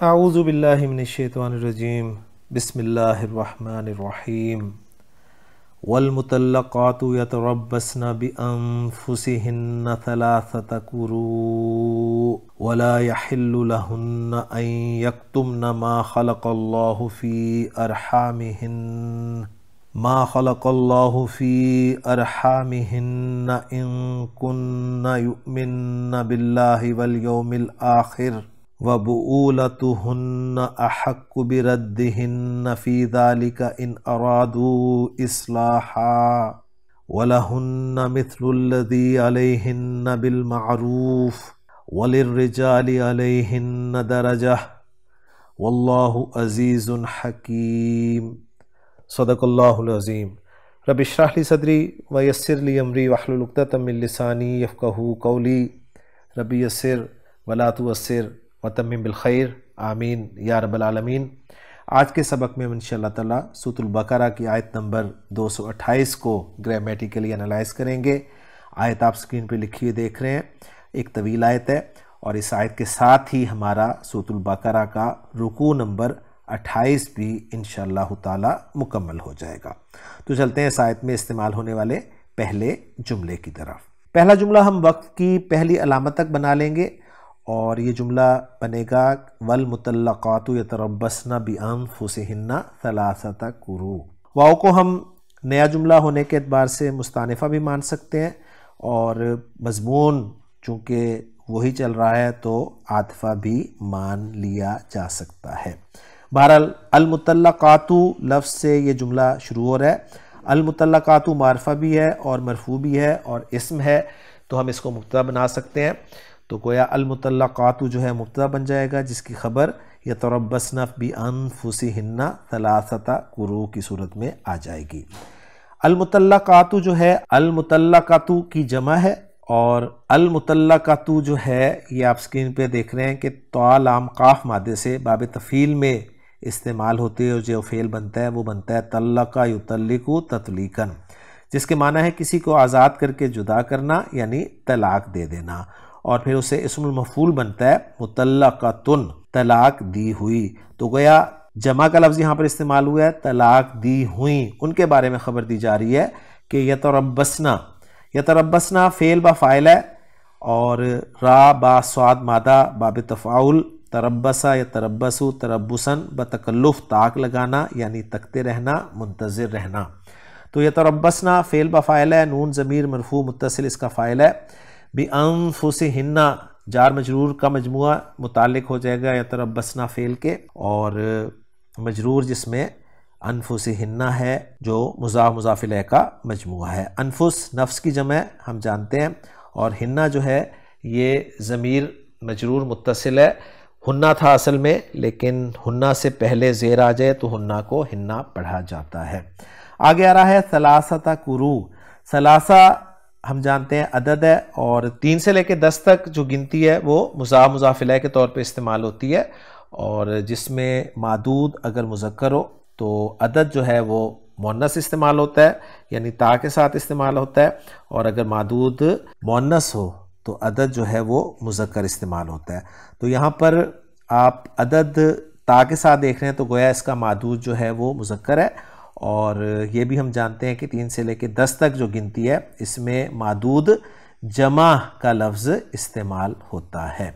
اعوذ باللہ من الشیطان الرجیم بسم اللہ الرحمن الرحیم والمطلقات یتربصن بانفسہن ثلاثة قروء ولا يحل لہن ان یکتمن ما خلق اللہ فی ارحامہن ان کن یؤمن باللہ والیوم الآخر وَبُعُولَتُهُنَّ أَحَقُّ بِرَدِّهِنَّ فِي ذَلِكَ إِنْ أَرَادُوا إِصْلَاحًا وَلَهُنَّ مِثْلُ الَّذِي عَلَيْهِنَّ بِالْمَعْرُوفِ وَلِلرِّجَالِ عَلَيْهِنَّ دَرَجَةٌ وَاللَّهُ عَزِيزٌ حَكِيمٌ صدق اللہ العظیم۔ رب اشرح لی صدری ویسر لی امری واحلل عقدۃ من لسانی یفقہوا قولی رب یسر ولا تعسر وتمم بالخیر آمین یا رب العالمین۔ آج کے سبق میں ہم انشاءاللہ تعالی سورۃ البقرہ کی آیت نمبر 228 کو گرامیٹیکلی انالائز کریں گے۔ آیت آپ سکرین پہ لکھی ہوئی دیکھ رہے ہیں، ایک طویل آیت ہے، اور اس آیت کے ساتھ ہی ہمارا سورۃ البقرہ کا رکوع نمبر 28 بھی انشاءاللہ تعالی مکمل ہو جائے گا۔ تو چلتے ہیں اس آیت میں استعمال ہونے والے پہلے جملے کی طرف۔ پہلا جملہ ہم وقت کی پہلی علامت تک بنا لیں گے، اور یہ جملہ بنے گا والمطلقات یتربصن بانفسہن ثلاثة قروء۔ واو کو ہم نیا جملہ ہونے کے اعتبار سے مستانفہ بھی مان سکتے ہیں، اور مضمون چونکہ وہی چل رہا ہے تو عاطفہ بھی مان لیا جا سکتا ہے۔ بہرحال المطلقات لفظ سے یہ جملہ شروع ہو رہا ہے۔ المطلقات معرفہ بھی ہے اور مرفوع بھی ہے اور اسم ہے، تو ہم اس کو مبتدا بنا سکتے ہیں۔ تو گویا المطلقات جو ہے مبتدا بن جائے گا، جس کی خبر یتربصن بانفسہن ثلاثة قروء کی صورت میں آ جائے گی۔ المطلقات جو ہے المطلقات کی جمع ہے، اور المطلقات جو ہے یہ آپ سکرین پہ دیکھ رہے ہیں کہ طا لام قاف مادے سے باب تفعیل میں استعمال ہوتے ہیں، جو فعل بنتا ہے وہ بنتا ہے طلق یطلق تطلیقاً، جس کے معنی ہے کسی کو آزاد کر کے جدا کرنا، یعنی طلاق دے دینا، اور پھر اسے اسم المفعول بنتا ہے مطلقۃن، طلاق دی ہوئی۔ تو گویا جمع کا لفظ یہاں پر استعمال ہوا ہے، طلاق دی ہوئیں، ان کے بارے میں خبر دی جا رہی ہے کہ یتربصن فعل با فاعل ہے، اور را با صاد مادہ باب تفاعل، تربص یتربص تربصاً بتکلف طاق لگانا، یعنی تکتے رہنا، منتظر رہنا۔ تو یتربصن فعل با فاعل ہے، نون ضمیر مرفوع متصل اس کا فاعل ہے، بانفسہن جار مجرور کا مجموعہ متعلق ہو جائے گا یتربصن فعل کے، اور مجرور جس میں انفسہن ہے جو مضاف الیہ کا مجموعہ ہے۔ انفس نفس کی جمع ہم جانتے ہیں، اور ہنہ جو ہے یہ ضمیر مجرور متصل ہے، ہنہ تھا اصل میں، لیکن ہنہ سے پہلے زیر آ جائے تو ہنہ کو ہنہ پڑھا جاتا ہے۔ آگے آ رہا ہے ثلاثة قروء۔ ثلاثہ ہم جانتے ہیں عدد ہے، اور 3 سے لے کے 10 تک جو گنتی ہے وہ مضاف الیہ کے طور پہ استعمال ہوتی ہے، اور جس میں معدود اگر مذکر ہو تو عدد جو ہے وہ مؤنث استعمال ہوتا ہے، یعنی تا کے ساتھ استعمال ہوتا ہے، اور اگر معدود مؤنث ہو تو عدد جو ہے وہ مذکر استعمال ہوتا ہے۔ تو یہاں پر آپ عدد تا کے ساتھ دیکھ رہے ہیں تو گویا اس کا معدود جو ہے وہ مذکر ہے، اور یہ بھی ہم جانتے ہیں کہ 3 سے لے کے 10 تک جو گنتی ہے اس میں معدود جمع کا لفظ استعمال ہوتا ہے۔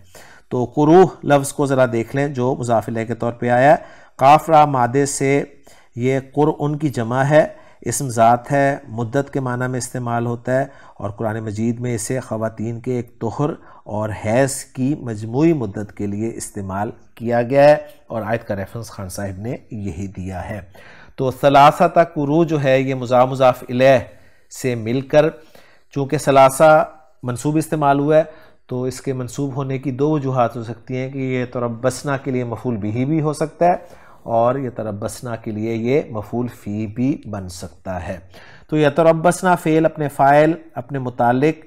تو قروء لفظ کو ذرا دیکھ لیں جو مضاف الیہ کے طور پہ آیا ہے، قاف را مادے سے یہ قرء کی جمع ہے، اسم ذات ہے، مدت کے معنی میں استعمال ہوتا ہے، اور قرآن مجید میں اسے خواتین کے ایک طہر اور حیض کی مجموعی مدت کے لیے استعمال کیا گیا ہے، اور آیت کا ریفرنس خان صاحب نے یہی دیا ہے۔ تو ثلاثة قروء جو ہے یہ مضاف الیہ سے مل کر، چونکہ ثلاثہ منصوب استعمال ہوا ہے تو اس کے منصوب ہونے کی 2 وجوہات ہو سکتی ہیں کہ یہ یتربصن کے لیے مفعول بہ بھی ہو سکتا ہے، اور یتربصن کے لیے یہ مفعول فی بھی بن سکتا ہے۔ تو یتربصن فعل اپنے فاعل، اپنے متعلق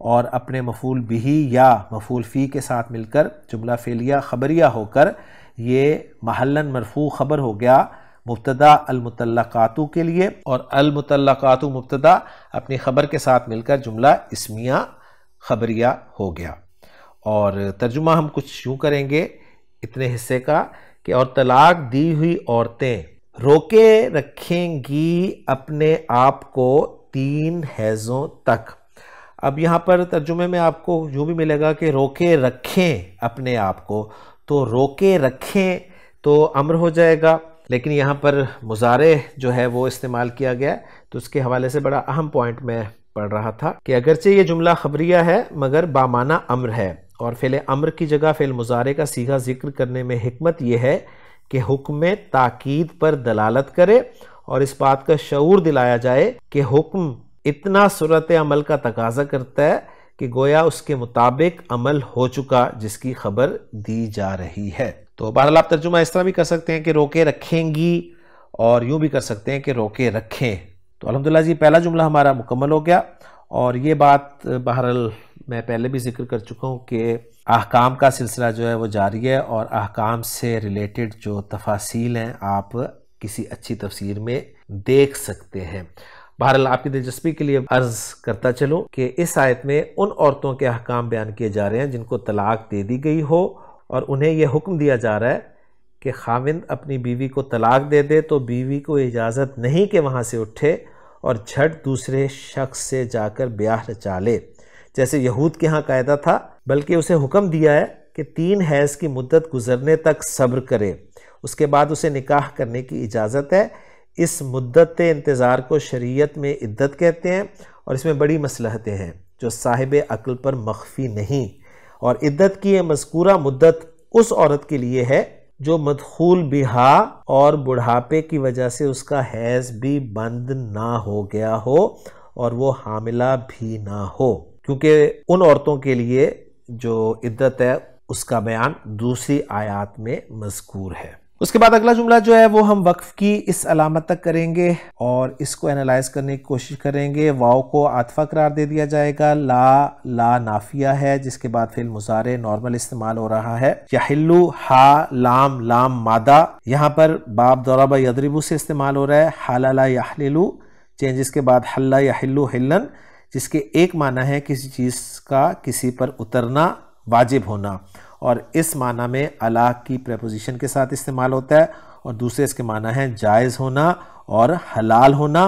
اور اپنے مفعول بہ یا مفعول فی کے ساتھ مل کر جملہ فعلیہ خبریہ ہو کر یہ محلاً مرفوع خبر ہو گیا مبتدا المطلقات کے لیے، اور المطلقات مبتدا اپنی خبر کے ساتھ مل کر جملہ اسمیہ خبریہ ہو گیا۔ اور ترجمہ ہم کچھ یوں کریں گے، اتنے حصے کا کہ اور طلاق دی ہوئی عورتیں روکے رکھیں گی اپنے آپ کو 3 حیضوں تک۔ اب یہاں پر ترجمے میں آپ کو جو بھی ملے گا کہ روکے رکھیں اپنے آپ کو، تو روکے رکھیں تو امر ہو جائے گا، لیکن یہاں پر مضارع جو ہے وہ استعمال کیا گیا ہے، تو اس کے حوالے سے بڑا اہم پوائنٹ میں پڑھ رہا تھا کہ اگرچہ یہ جملہ خبریہ ہے مگر بامعنی امر ہے، اور فعل امر کی جگہ فعل مضارع کا صیغہ ذکر کرنے میں حکمت یہ ہے کہ حکم تاکید پر دلالت کرے اور اس بات کا شعور دلایا جائے کہ حکم اتنا صورت عمل کا تقاضا کرتا ہے کہ گویا اس کے مطابق عمل ہو چکا جس کی خبر دی جا رہی ہے۔ تو بہرحال آپ ترجمہ اس طرح بھی کر سکتے ہیں کہ روکے رکھیں گی، اور یوں بھی کر سکتے ہیں کہ روکے رکھیں۔ تو الحمدللہ جی پہلا جملہ ہمارا مکمل ہو گیا، اور یہ بات بہرحال میں پہلے بھی ذکر کر چکا ہوں کہ احکام کا سلسلہ جو ہے وہ جاری ہے، اور احکام سے ریلیٹڈ جو تفاصیل ہیں آپ کسی اچھی تفسیر میں دیکھ سکتے ہیں۔ بہرحال آپ کی دلچسپی کے لیے عرض کرتا چلوں کہ اس آیت میں ان عورتوں کے احکام بیان کیے جا رہے ہیں جن کو طلاق دے دی گئی ہو، اور انہیں یہ حکم دیا جا رہا ہے کہ خاوند اپنی بیوی کو طلاق دے دے تو بیوی کو اجازت نہیں کہ وہاں سے اٹھے اور جھٹ دوسرے شخص سے جا کر بیاہ رچا لے، جیسے یہود کے ہاں قاعدہ تھا، بلکہ اسے حکم دیا ہے کہ 3 حیض کی مدت گزرنے تک صبر کرے، اس کے بعد اسے نکاح کرنے کی اجازت ہے۔ اس مدت انتظار کو شریعت میں عدت کہتے ہیں، اور اس میں بڑی مصلحتیں ہیں جو صاحب عقل پر مخفی نہیں، اور عدت کی یہ مذکورہ مدت اس عورت کے لیے ہے جو مدخول بہا اور بڑھاپے کی وجہ سے اس کا حیض بھی بند نہ ہو گیا ہو اور وہ حاملہ بھی نہ ہو، کیونکہ ان عورتوں کے لیے جو عدت ہے اس کا بیان دوسری آیات میں مذکور ہے۔ اس کے بعد اگلا جملہ جو ہے وہ ہم وقف کی اس علامت تک کریں گے اور اس کو انالائز کرنے کی کوشش کریں گے۔ واو کو عاطفہ قرار دے دیا جائے گا، لا نافیہ ہے جس کے بعد فعل مضارع نارمل استعمال ہو رہا ہے۔ یحلو ہا لام مادہ، یہاں پر باب ضرب یضرب سے استعمال ہو رہا ہے۔ حلل یحللو چینجز کے بعد حل یحلو حلن، جس کے ایک معنی ہے کسی چیز کا کسی پر اترنا، واجب ہونا، اور اس معنی میں الا کی پریپوزیشن کے ساتھ استعمال ہوتا ہے، اور دوسرے اس کے معنی ہے جائز ہونا اور حلال ہونا،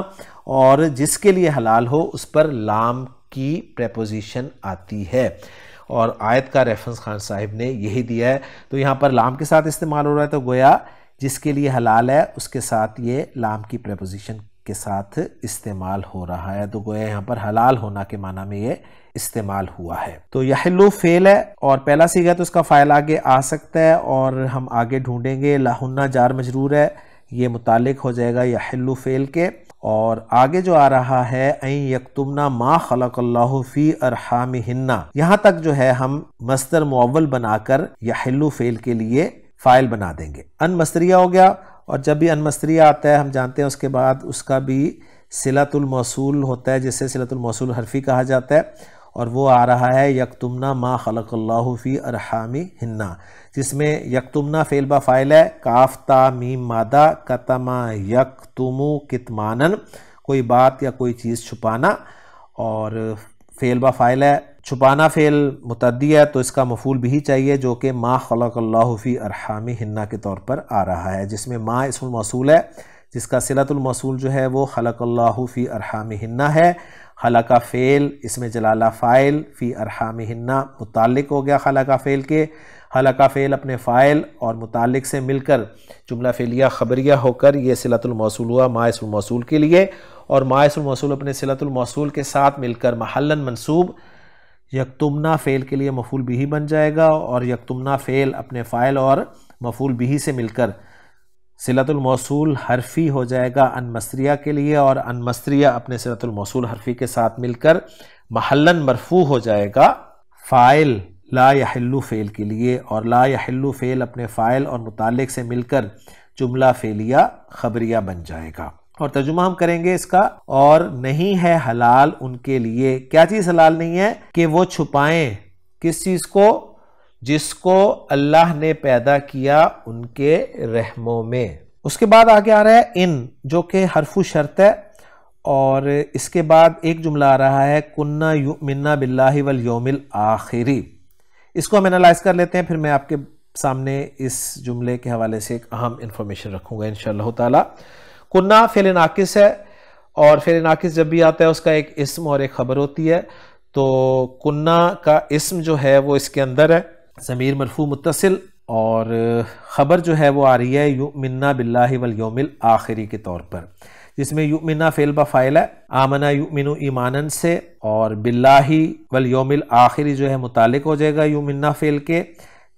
اور جس کے لیے حلال ہو اس پر لام کی پریپوزیشن آتی ہے، اور آیت کا ریفرنس خان صاحب نے یہی دیا ہے، تو یہاں پر لام کے ساتھ استعمال ہو رہا ہے، تو گویا جس کے لیے حلال ہے اس کے ساتھ یہ لام کی پریپوزیشن کے ساتھ استعمال ہو رہا ہے، تو گویا یہاں پر حلال ہونا کے معنی میں یہ استعمال ہوا ہے۔ تو یحلو فعل ہے اور پہلا صیغہ تو اس کا فاعل آگے آ سکتا ہے، اور ہم آگے ڈھونڈیں گے لہن جار مجرور ہے، یہ متعلق ہو جائے گا یحلو فعل کے، اور آگے جو آ رہا ہے این یکتمنا ما خلق اللہ فی ارحامہن، یہاں تک جو ہے ہم مصدر معول بنا کر یحلو فعل کے لیے فاعل بنا دیں گے۔ ان مصدریہ ہو گیا، اور جب بھی ان مصدریہ آتا ہے ہم جانتے ہیں اس کے بعد اس کا بھی صلۃ الموصول ہوتا ہے جسے صلۃ الموصول حرفی کہا جاتا ہے، اور وہ آ رہا ہے یکتمنا ما خلق اللہ فی ارحامہن، جس میں یکتمنا فعل با فاعل ہے، کاف تا میم مادہ، کتما یکتمو کتمانن، کوئی بات یا کوئی چیز چھپانا، اور فعل با فاعل ہے، چھپانا فعل متعدی ہے تو اس کا مفعول بھی چاہیے جو کہ ما خلق اللہ فی ارحامہن کے طور پر آ رہا ہے، جس میں ما اسم الموصول ہے جس کا صلۃ الموصول جو ہے وہ خلق اللہ فی ارحامہن ہے، خلق فعل اس میں جلالہ فاعل، فی ارحامہن متعلق ہو گیا خلق فعل کے، خلق فعل اپنے فاعل اور متعلق سے مل کر جملہ فعلیہ خبریہ ہو کر یہ صلۃ الموصول ہوا ما اسم الموصول کے لیے، اور ما اسم الموصول اپنے صلۃ الموصول کے ساتھ مل کر محلاً منصوب یکتمنا فعل کے لیے مفعول بھی بن جائے گا، اور یکتمنا فعل اپنے فاعل اور مفعول بھی سے مل کر صلۃ الموصول حرفی ہو جائے گا ان مصدریہ کے لیے، اور ان مصدریہ اپنے صلۃ الموصول حرفی کے ساتھ مل کر محلاً مرفوع ہو جائے گا فاعل لا یحلو فعل کے لیے، اور لا یحلو فعل اپنے فاعل اور متعلق سے مل کر جملہ فعلیہ خبریہ بن جائے گا۔ اور ترجمہ ہم کریں گے اس کا، اور نہیں ہے حلال ان کے لیے، کیا چیز حلال نہیں ہے؟ کہ وہ چھپائیں کس چیز کو؟ جس کو اللہ نے پیدا کیا ان کے رحموں میں۔ اس کے بعد آگے آ رہا ہے ان، جو کہ حرف شرط ہے، اور اس کے بعد ایک جملہ آ رہا ہے کننا یؤمننا باللہ والیوم الآخری۔ اس کو ہم انالائز کر لیتے ہیں، پھر میں آپ کے سامنے اس جملے کے حوالے سے ایک اہم انفارمیشن رکھوں گا انشاءاللہ تعالی۔ کنہ فعل ناقص ہے، اور فعل ناقص جب بھی آتا ہے اس کا ایک اسم اور ایک خبر ہوتی ہے، تو کنہ کا اسم جو ہے وہ اس کے اندر ہے، ضمیر مرفوع متصل، اور خبر جو ہے وہ آ رہی ہے یؤمننا باللہ والیوم الآخری کے طور پر، جس میں یؤمننا فعل با فاعل ہے، آمنا یؤمنو ایمانن سے، اور باللہ والیوم الآخری جو ہے متعلق ہو جائے گا یؤمننا فعل کے،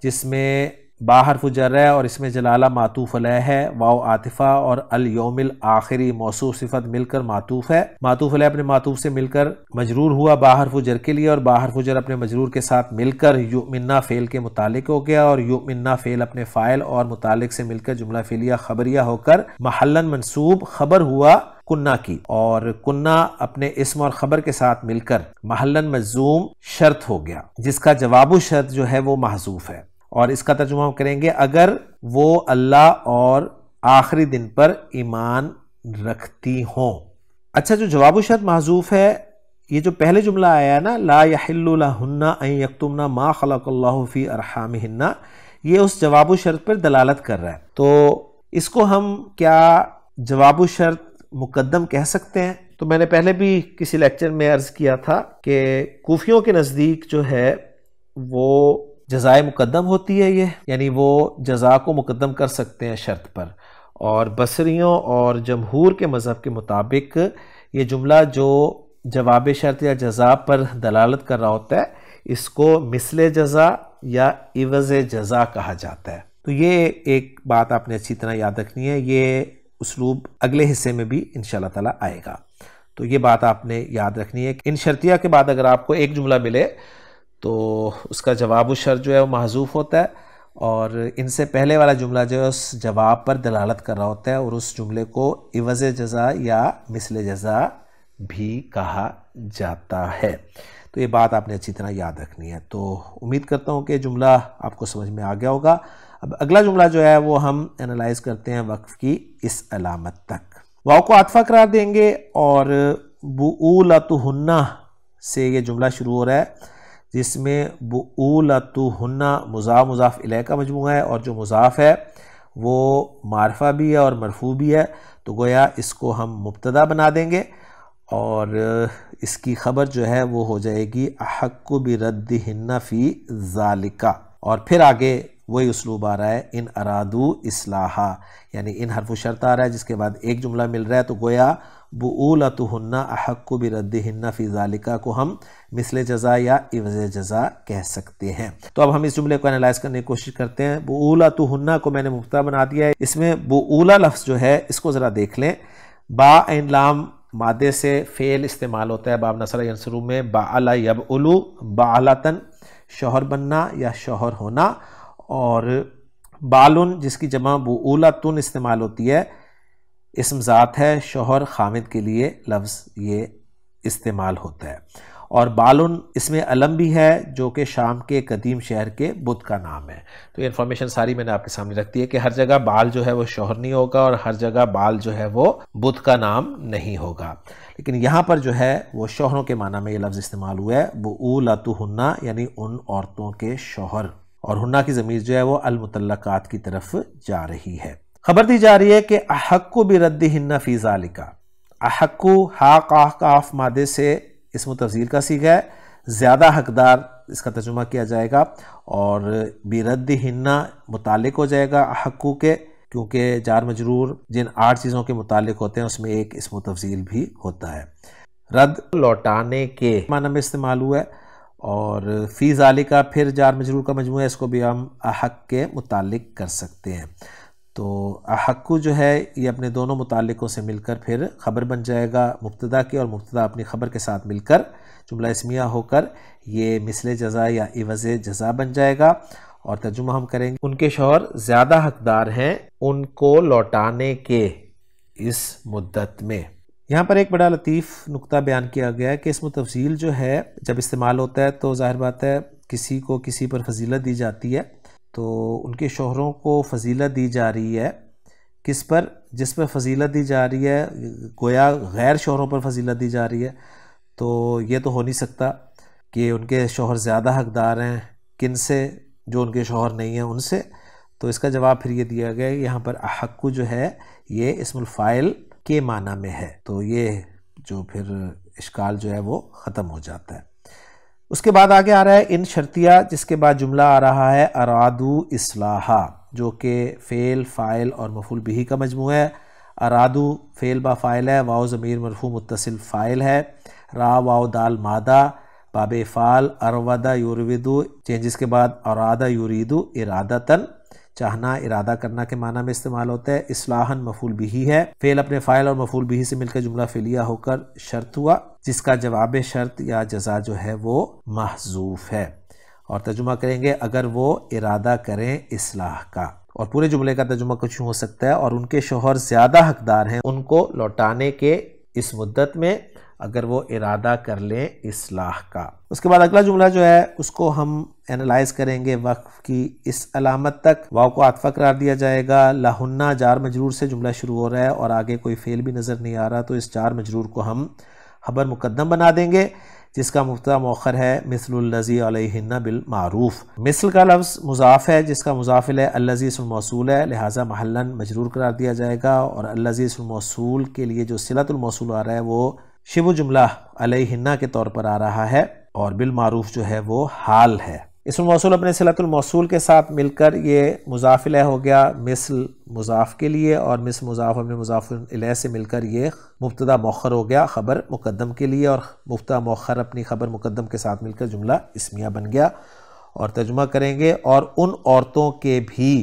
جس میں با حرف جر ہے اور اس میں جلالہ معطوف علیہ ہے، واو عاطفہ، اور الیوم الآخری موصوف صفت مل کر معطوف ہے، معطوف علیہ اپنے معطوف سے مل کر مجرور ہوا با حرف جر کے لیے، اور با حرف جر اپنے مجرور کے ساتھ مل کر یؤمننا فعل کے متعلق ہو گیا، اور یؤمننا فعل اپنے فاعل اور متعلق سے مل کر جملہ فعلیہ خبریہ ہو کر محلاً منصوب خبر ہوا کنہ کی، اور کنہ اپنے اسم اور خبر کے ساتھ مل کر محلاً مجزوم شرط ہو گیا، جس کا جواب الشرط جو ہے وہ محذوف ہے، اور اس کا ترجمہ ہم کریں گے اگر وہ اللہ اور آخری دن پر ایمان رکھتی ہوں۔ اچھا، جو جواب الشرط محذوف ہے، یہ جو پہلے جملہ آیا ہے نا، لا یحل لہن ان یکتمن ما خلق اللہ فی ارحامہن، یہ اس جواب الشرط پر دلالت کر رہا ہے، تو اس کو ہم کیا جواب الشرط مقدم کہہ سکتے ہیں؟ تو میں نے پہلے بھی کسی لیکچر میں عرض کیا تھا کہ کوفیوں کے نزدیک جو ہے وہ جزائے مقدم ہوتی ہے، یہ یعنی وہ جزا کو مقدم کر سکتے ہیں شرط پر، اور بصریوں اور جمہور کے مذہب کے مطابق یہ جملہ جو جواب شرط یا جزا پر دلالت کر رہا ہوتا ہے اس کو مثل جزا یا عوض جزا کہا جاتا ہے۔ تو یہ ایک بات آپ نے اچھی طرح یاد رکھنی ہے، یہ اسلوب اگلے حصے میں بھی انشاءاللہ تعالی آئے گا، تو یہ بات آپ نے یاد رکھنی ہے کہ ان شرطیہ کے بعد اگر آپ کو ایک جملہ ملے تو اس کا جواب الشرط جو ہے وہ محذوف ہوتا ہے، اور ان سے پہلے والا جملہ جو ہے اس جواب پر دلالت کر رہا ہوتا ہے، اور اس جملے کو عوض جزا یا مثل جزا بھی کہا جاتا ہے۔ تو یہ بات آپ نے اچھی طرح یاد رکھنی ہے۔ تو امید کرتا ہوں کہ جملہ آپ کو سمجھ میں آ گیا ہوگا۔ اب اگلا جملہ جو ہے وہ ہم انالائز کرتے ہیں وقف کی اس علامت تک۔ واو کو عاطفہ قرار دیں گے، اور بؤولتہن سے یہ جملہ شروع ہو رہا ہے، جس میں بؤولتہن مضاف مضاف الیہ کا مجموعہ ہے، اور جو مضاف ہے وہ معرفہ بھی ہے اور مرفوع بھی ہے، تو گویا اس کو ہم مبتدا بنا دیں گے، اور اس کی خبر جو ہے وہ ہو جائے گی احق بردہن فی ذالک، اور پھر آگے وہی اسلوب آ رہا ہے ان ارادو اصلاحا، یعنی ان حرف شرط آ رہا ہے جس کے بعد ایک جملہ مل رہا ہے، تو گویا بؤولتہن احق بردہن فی ذالک کو ہم مثل جزا یا عوض جزا کہہ سکتے ہیں۔ تو اب ہم اس جملے کو انالائز کرنے کی کوشش کرتے ہیں۔ بؤولتہن کو میں نے مبتدا بنا دیا ہے، اس میں بؤولہ لفظ جو ہے اس کو ذرا دیکھ لیں، با عین لام مادے سے فعل استعمال ہوتا ہے باب نصر ینصرو میں، بعل یبعلو بعلتن شوہر بننا یا شوہر ہونا، اور بالن جس کی جمع بؤولتن استعمال ہوتی ہے، اسم ذات ہے، شوہر خامد کے لیے لفظ یہ استعمال ہوتا ہے، اور بالن اس میں علم بھی ہے جو کہ شام کے قدیم شہر کے بت کا نام ہے۔ تو یہ انفارمیشن ساری میں نے آپ کے سامنے رکھ دی ہے کہ ہر جگہ بال جو ہے وہ شوہر نہیں ہوگا، اور ہر جگہ بال جو ہے وہ بت کا نام نہیں ہوگا، لیکن یہاں پر جو ہے وہ شوہروں کے معنی میں یہ لفظ استعمال ہوا ہے، بؤولتہن یعنی ان عورتوں کے شوہر، اور ہنہ کی ضمیر جو ہے وہ المطلقات کی طرف جا رہی ہے۔ خبر دی جا رہی ہے کہ احق بردہن فی ذالک، احق ہا قاف کاف مادے سے اسم تفضیل کا صیغہ ہے، زیادہ حقدار اس کا ترجمہ کیا جائے گا، اور بردہن متعلق ہو جائے گا احق کے، کیونکہ جار مجرور جن 8 چیزوں کے متعلق ہوتے ہیں اس میں ایک اسم تفضیل بھی ہوتا ہے۔ رد لوٹانے کے معنی میں استعمال ہوا ہے، اور فی ذالک پھر جار مجرور کا مجموعہ ہے، اس کو بھی ہم احق کے متعلق کر سکتے ہیں۔ تو احق جو ہے یہ اپنے دونوں متعلقوں سے مل کر پھر خبر بن جائے گا مبتدا کے، اور مبتدا اپنی خبر کے ساتھ مل کر جملہ اسمیہ ہو کر یہ مثل جزا یا عوض جزا بن جائے گا، اور ترجمہ ہم کریں گے ان کے شوہر زیادہ حقدار ہیں ان کو لوٹانے کے اس مدت میں۔ یہاں پر ایک بڑا لطیف نقطہ بیان کیا گیا ہے کہ اسم تفضیل جو ہے جب استعمال ہوتا ہے تو ظاہر بات ہے کسی کو کسی پر فضیلت دی جاتی ہے، تو ان کے شوہروں کو فضیلت دی جا رہی ہے کس پر؟ جس پر فضیلت دی جا رہی ہے گویا غیر شوہروں پر فضیلت دی جا رہی ہے، تو یہ تو ہو نہیں سکتا کہ ان کے شوہر زیادہ حقدار ہیں کن سے؟ جو ان کے شوہر نہیں ہیں ان سے. تو اس کا جواب پھر یہ دیا گیا کہ یہاں پر احق جو ہے یہ اسم الفاعل کے معنی میں ہے. تو یہ جو پھر اشکال جو ہے وہ ختم ہو جاتا ہے. اس کے بعد آگے آ رہا ہے ان شرطیہ، جس کے بعد جملہ آ رہا ہے ارادو اصلاحا، جو کہ فعل، فاعل اور مفعول بہ کا مجموعہ ہے. ارادو فعل با فاعل ہے، واو ضمیر مرفوع متصل فاعل ہے، را واو دال مادہ باب افعال، ارودا یورویدو چینجز کے بعد ارادہ یوریدو ارادتاً، چاہنا ارادہ کرنا کے معنی میں استعمال ہوتا ہے. اصلاحاً مفعول بہ ہے، فعل اپنے فاعل اور مفعول بہ سے مل کر جملہ فعلیہ ہو کر شرط ہوا، جس کا جواب شرط یا جزا جو ہے وہ محذوف ہے. اور ترجمہ کریں گے اگر وہ ارادہ کریں اصلاح کا. اور پورے جملے کا ترجمہ کچھ ہو سکتا ہے اور ان کے شوہر زیادہ حقدار ہیں ان کو لوٹانے کے اس مدت میں اگر وہ ارادہ کر لیں اصلاح کا. اس کے بعد اگلا جملہ جو ہے اس کو ہم اینالائز کریں گے. وقف کی اس علامت تک واو کو عاطفہ قرار دیا جائے گا. لہنہ جار مجرور سے جملہ شروع ہو رہا ہے اور آگے کوئی فعل بھی نظر نہیں آ رہا، تو اس جار مجرور کو ہم خبر مقدم بنا دیں گے، جس کا مبتدا مؤخر ہے مثل الذی علیہن بالمعروف. مثل کا لفظ مضاف ہے جس کا مضاف الیہ الذی اسم موصول ہے، لہٰذا محلاً مجرور قرار دیا جائے گا. اور الذی اسم موصول کے لیے جو صلۃ الموصول آ رہا ہے وہ شبہ جملہ علیہن کے طور پر آ رہا ہے، اور بالمعروف جو ہے وہ حال ہے. اسم موصول اپنے صلۃ الموصول کے ساتھ مل کر یہ مضاف الیہ ہو گیا مثل مضاف کے لیے، اور مثل مضاف اپنے مضاف الیہ سے مل کر یہ مبتدا مؤخر ہو گیا خبر مقدم کے لیے، اور مبتدا مؤخر اپنی خبر مقدم کے ساتھ مل کر جملہ اسمیہ بن گیا. اور ترجمہ کریں گے اور ان عورتوں کے بھی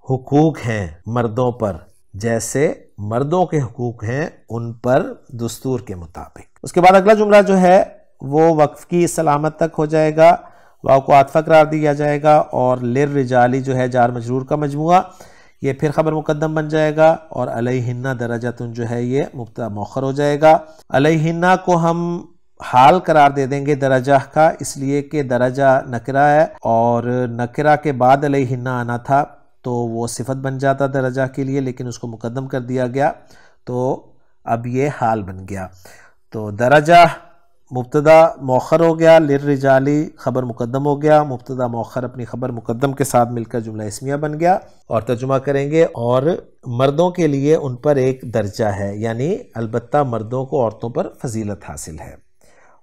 حقوق ہیں مردوں پر جیسے مردوں کے حقوق ہیں ان پر دستور کے مطابق. اس کے بعد اگلا جملہ جو ہے وہ وقف کی سلامت تک ہو جائے گا، واو کو عاطفہ قرار دیا جائے گا، اور للرجالی جو ہے جار مجرور کا مجموعہ یہ پھر خبر مقدم بن جائے گا، اور علیہن درجتن جو ہے یہ مبتدا مؤخر ہو جائے گا. علیہن کو ہم حال قرار دے دیں گے درجہ کا، اس لیے کہ درجہ نکرہ ہے اور نکرہ کے بعد علیہن آنا تھا تو وہ صفت بن جاتا درجہ کے لیے، لیکن اس کو مقدم کر دیا گیا تو اب یہ حال بن گیا. تو درجہ مبتدا مؤخر ہو گیا، للرجالی خبر مقدم ہو گیا، مبتدا مؤخر اپنی خبر مقدم کے ساتھ مل کر جملہ اسمیہ بن گیا. اور ترجمہ کریں گے اور مردوں کے لیے ان پر ایک درجہ ہے، یعنی البتہ مردوں کو عورتوں پر فضیلت حاصل ہے.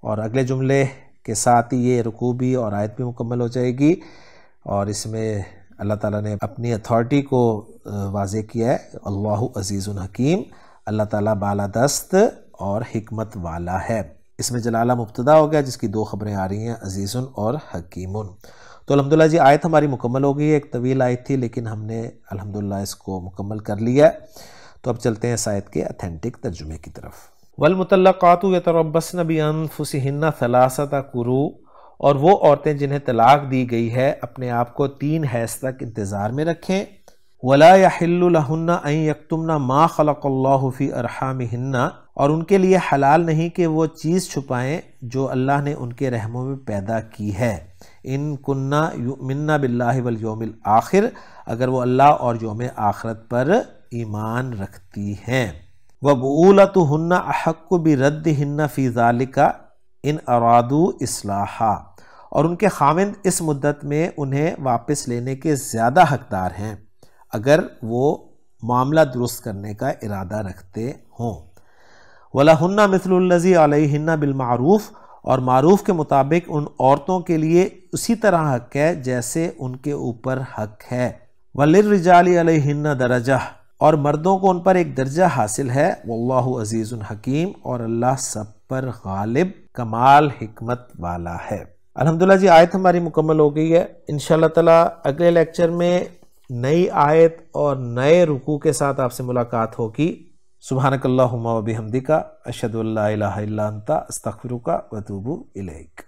اور اگلے جملے کے ساتھ ہی یہ رکوع بھی اور آیت بھی مکمل ہو جائے گی، اور اس میں اللہ تعالیٰ نے اپنی اتھارٹی کو واضح کیا ہے. اللہ عزیز حکیم، اللہ تعالیٰ بالادست اور حکمت والا ہے. اس میں جلالہ مبتدا ہو گیا جس کی دو خبریں آ رہی ہیں، عزیز اور حکیم. تو الحمدللہ جی آیت ہماری مکمل ہو گئی ہے. ایک طویل آیت تھی لیکن ہم نے الحمدللہ اس کو مکمل کر لیا ہے. تو اب چلتے ہیں اس آیت کے اتھینٹک ترجمے کی طرف. والمطلقات یتربصن بانفسہن ثلاثۃ قروء، اور وہ عورتیں جنہیں طلاق دی گئی ہے اپنے آپ کو 3 حیض تک انتظار میں رکھیں. ولا یحل لہن ان یکتمن ما خلق اللہ فی ارحامہن، اور ان کے لیے حلال نہیں کہ وہ چیز چھپائیں جو اللہ نے ان کے رحموں میں پیدا کی ہے. ان کننا یؤمنن باللہ والیوم الآخر، اگر وہ اللہ اور یوم آخرت پر ایمان رکھتی ہیں. وبعولتہن احق بردہن فی ذالک ان ارادوا اصلاحا، اور ان کے خاوند اس مدت میں انہیں واپس لینے کے زیادہ حقدار ہیں اگر وہ معاملہ درست کرنے کا ارادہ رکھتے ہوں. وَلَهُنَّ مِثْلُ الَّذِي عَلَيْهِنَّ بِالْمَعْرُوفِ، اور معروف کے مطابق ان عورتوں کے لیے اسی طرح حق ہے جیسے ان کے اوپر حق ہے. وَلِلرِّجَالِ عَلَيْهِنَّ دَرَجَةٌ، اور مردوں کو ان پر ایک درجہ حاصل ہے. وَاللَّهُ عَزِيزٌ حَكِيمٌ، اور اللہ سب پر غالب کمال حکمت والا ہے. الحمدللہ جی آیت ہماری مکمل ہو گئی ہے. انشاءاللہ تعالی اگلے لیکچر میں نئی آیت اور نئے رکوع کے ساتھ آپ سے ملاقات ہوگی. سبحانک اللہم و بحمدک، اشہد ان لا الہ الا انت، استغفرک و اتوب الیک.